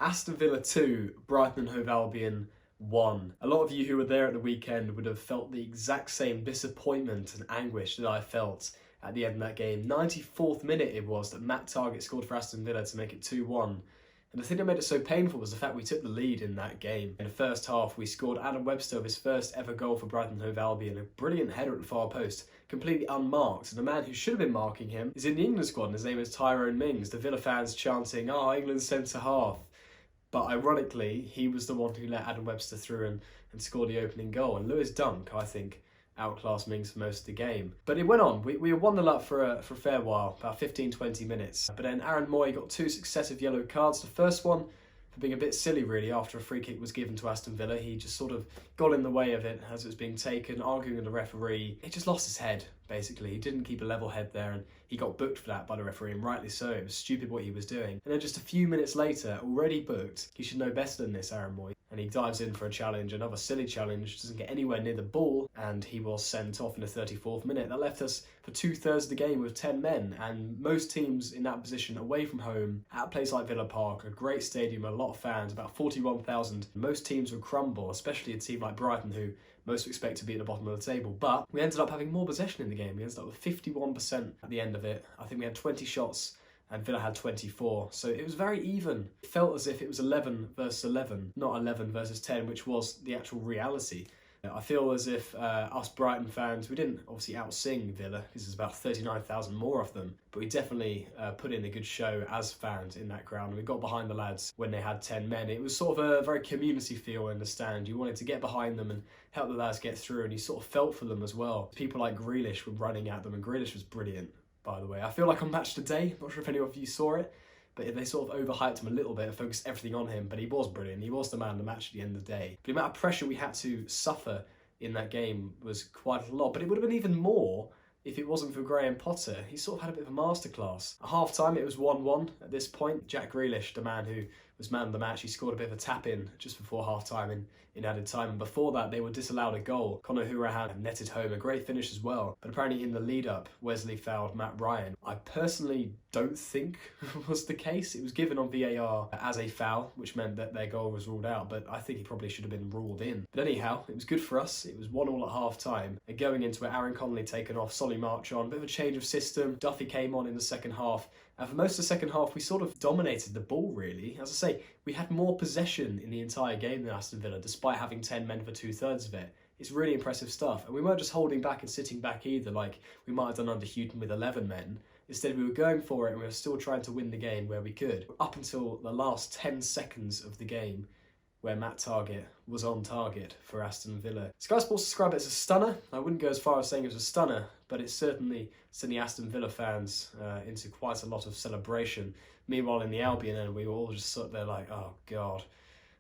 Aston Villa 2, Brighton and Hove Albion 1. A lot of you who were there at the weekend would have felt the exact same disappointment and anguish that I felt at the end of that game. 94th minute it was that Matt Targett scored for Aston Villa to make it 2-1. And the thing that made it so painful was the fact we took the lead in that game. In the first half, we scored Adam Webster with his first ever goal for Brighton and Hove Albion, a brilliant header at the far post, completely unmarked. And the man who should have been marking him is in the England squad, and his name is Tyrone Mings. The Villa fans chanting, "Oh, England's centre half." But ironically, he was the one who let Adam Webster through and scored the opening goal. And Lewis Dunk, I think, outclassed Mings for most of the game. But it went on. We were 1-0 up for a fair while, about 15-20 minutes. But then Aaron Moy got 2 successive yellow cards. The first one for being a bit silly, really, after a free kick was given to Aston Villa. He just sort of got in the way of it as it was being taken, arguing with the referee. He just lost his head, basically. He didn't keep a level head there, and he got booked for that by the referee, and rightly so. It was stupid what he was doing. And then just a few minutes later, already booked, he should know better than this, Aaron Moy. And he dives in for a challenge, another silly challenge, doesn't get anywhere near the ball, and he was sent off in the 34th minute. That left us for 2/3 of the game with 10 men, and most teams in that position away from home, at a place like Villa Park, a great stadium, a lot of fans, about 41,000, most teams would crumble, especially a team like Brighton, who most expect to be at the bottom of the table. But we ended up having more possession in the game. We ended up with 51% at the end of it. I think we had 20 shots, and Villa had 24. So it was very even. It felt as if it was 11 versus 11, not 11 versus 10, which was the actual reality. I feel as if us Brighton fans, we didn't obviously outsing Villa, because there's about 39,000 more of them, but we definitely put in a good show as fans in that ground, and we got behind the lads when they had 10 men. It was sort of a very community feel in the stand. You wanted to get behind them and help the lads get through, and you sort of felt for them as well. People like Grealish were running at them, and Grealish was brilliant, by the way. I feel like on Match Today, not sure if any of you saw it, but they sort of overhyped him a little bit and focused everything on him, but he was brilliant. He was the man of the match at the end of the day. But the amount of pressure we had to suffer in that game was quite a lot, but it would have been even more if it wasn't for Graham Potter. He sort of had a bit of a masterclass. At half-time, it was 1-1 at this point. Jack Grealish, the man who was man of the match, he scored a bit of a tap-in just before half-time in added time. And before that, they were disallowed a goal. Conor Hourihane netted home a great finish as well. But apparently in the lead-up, Wesley fouled Matt Ryan. I personally don't think was the case. It was given on VAR as a foul, which meant that their goal was ruled out, but I think he probably should have been ruled in. But anyhow, it was good for us. It was 1-1 at half-time. And going into it, Aaron Connolly taken off, Solly March on, bit of a change of system. Duffy came on in the second half. And for most of the second half, we sort of dominated the ball, really. As I say, we had more possession in the entire game than Aston Villa, despite having 10 men for 2/3 of it. It's really impressive stuff. And we weren't just holding back and sitting back either, like we might have done under Houghton with 11 men. Instead, we were going for it, and we were still trying to win the game where we could. Up until the last 10 seconds of the game, where Matt Targett was on target for Aston Villa. Sky Sports described it as a stunner. I wouldn't go as far as saying it was a stunner, but it certainly sent the Aston Villa fans into quite a lot of celebration. Meanwhile, in the Albion end, we were all just sort of there like, oh God,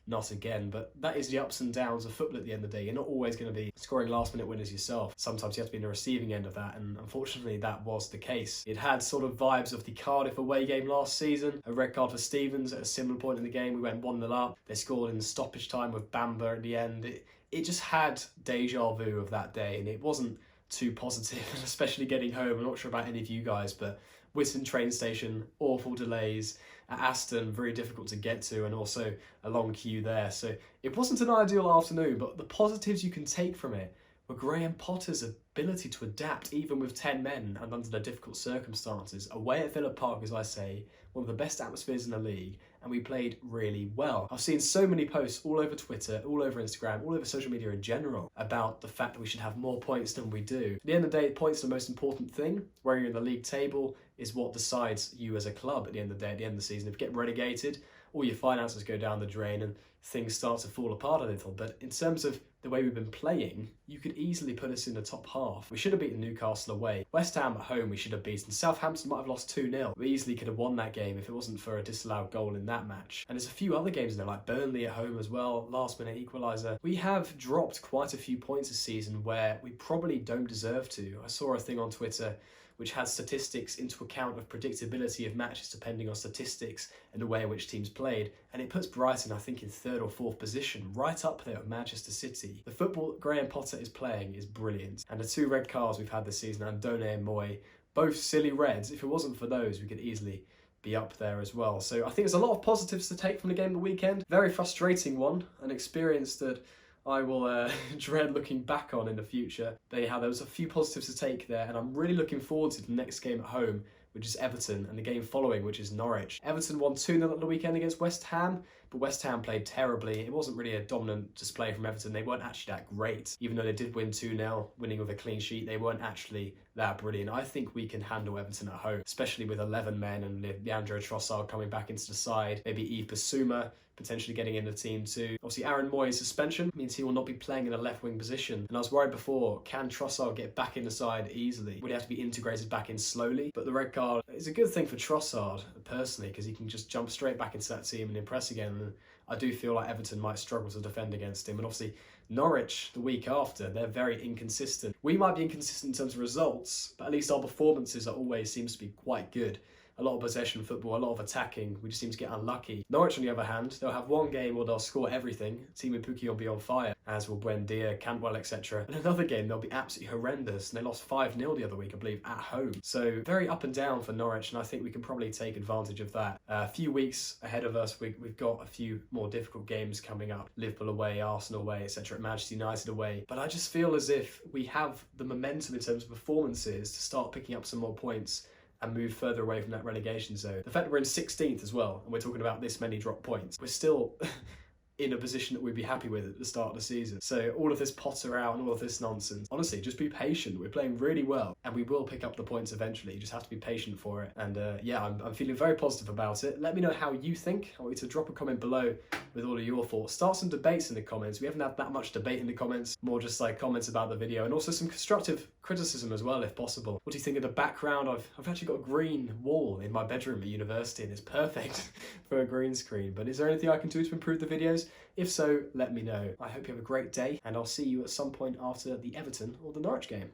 not again. But that is the ups and downs of football at the end of the day. You're not always going to be scoring last-minute winners yourself. Sometimes you have to be in the receiving end of that, and unfortunately that was the case. It had sort of vibes of the Cardiff away game last season. A red card for Stevens at a similar point in the game. We went 1-0 up. They scored in the stoppage time with Bamba at the end. It just had deja vu of that day, and it wasn't too positive, especially getting home. I'm not sure about any of you guys, but Whitton train station, awful delays. At Aston, very difficult to get to, and also a long queue there. So it wasn't an ideal afternoon, but the positives you can take from it were Graham Potter's ability to adapt even with 10 men and under the difficult circumstances. Away at Villa Park, as I say, one of the best atmospheres in the league, and we played really well. I've seen so many posts all over Twitter, all over Instagram, all over social media in general about the fact that we should have more points than we do. At the end of the day, points are the most important thing. Where you're in the league table is what decides you as a club at the end of the day, at the end of the season. If you get relegated, all your finances go down the drain and things start to fall apart a little. But in terms of the way we've been playing, you could easily put us in the top half. We should have beaten Newcastle away. West Ham at home we should have beaten. Southampton might have lost 2-0. We easily could have won that game if it wasn't for a disallowed goal in that match. And there's a few other games in there, like Burnley at home as well, last minute equaliser. We have dropped quite a few points this season where we probably don't deserve to. I saw a thing on Twitter which had statistics into account of predictability of matches depending on statistics and the way in which teams played, and it puts Brighton, I think, in 3rd or 4th position, right up there with Manchester City. The football Graham Potter is playing is brilliant, and the 2 red cards we've had this season, Andone and Moy, both silly reds. If it wasn't for those, we could easily be up there as well. So I think there's a lot of positives to take from the game of the weekend. Very frustrating one, an experience that I will dread looking back on in the future. There was a few positives to take there, and I'm really looking forward to the next game at home, which is Everton, and the game following, which is Norwich. Everton won 2-0 at the weekend against West Ham, but West Ham played terribly. It wasn't really a dominant display from Everton. They weren't actually that great. Even though they did win 2-0, winning with a clean sheet, they weren't actually that brilliant. I think we can handle Everton at home, especially with 11 men and Leandro Trossard coming back into the side, maybe Yves Bissouma potentially getting in the team too. Obviously, Aaron Moyes' suspension means he will not be playing in a left-wing position. And I was worried before, can Trossard get back in the side easily? Would he have to be integrated back in slowly? But the red card is a good thing for Trossard, personally, because he can just jump straight back into that team and impress again. And I do feel like Everton might struggle to defend against him. And obviously, Norwich, the week after, they're very inconsistent. We might be inconsistent in terms of results, but at least our performances are always seems to be quite good. A lot of possession football, a lot of attacking. We just seem to get unlucky. Norwich, on the other hand, they'll have one game where they'll score everything. Team Pukki will be on fire, as will Buendia, Cantwell, etc. And another game, they'll be absolutely horrendous. And they lost 5-0 the other week, I believe, at home. So very up and down for Norwich, and I think we can probably take advantage of that. A few weeks ahead of us, we've got a few more difficult games coming up. Liverpool away, Arsenal away, etc. Manchester United away. But I just feel as if we have the momentum in terms of performances to start picking up some more points and move further away from that relegation zone. The fact that we're in 16th as well, and we're talking about this many drop points, we're still in a position that we'd be happy with at the start of the season. So all of this Potter out and all of this nonsense, honestly, just be patient. We're playing really well, and we will pick up the points eventually. You just have to be patient for it. And yeah, I'm feeling very positive about it. Let me know how you think. I want you to drop a comment below with all of your thoughts. Start some debates in the comments. We haven't had that much debate in the comments, more just like comments about the video, and also some constructive criticism as well, if possible. What do you think of the background? I've actually got a green wall in my bedroom at university, and it's perfect for a green screen. But is there anything I can do to improve the videos? If so, let me know. I hope you have a great day, and I'll see you at some point after the Everton or the Norwich game.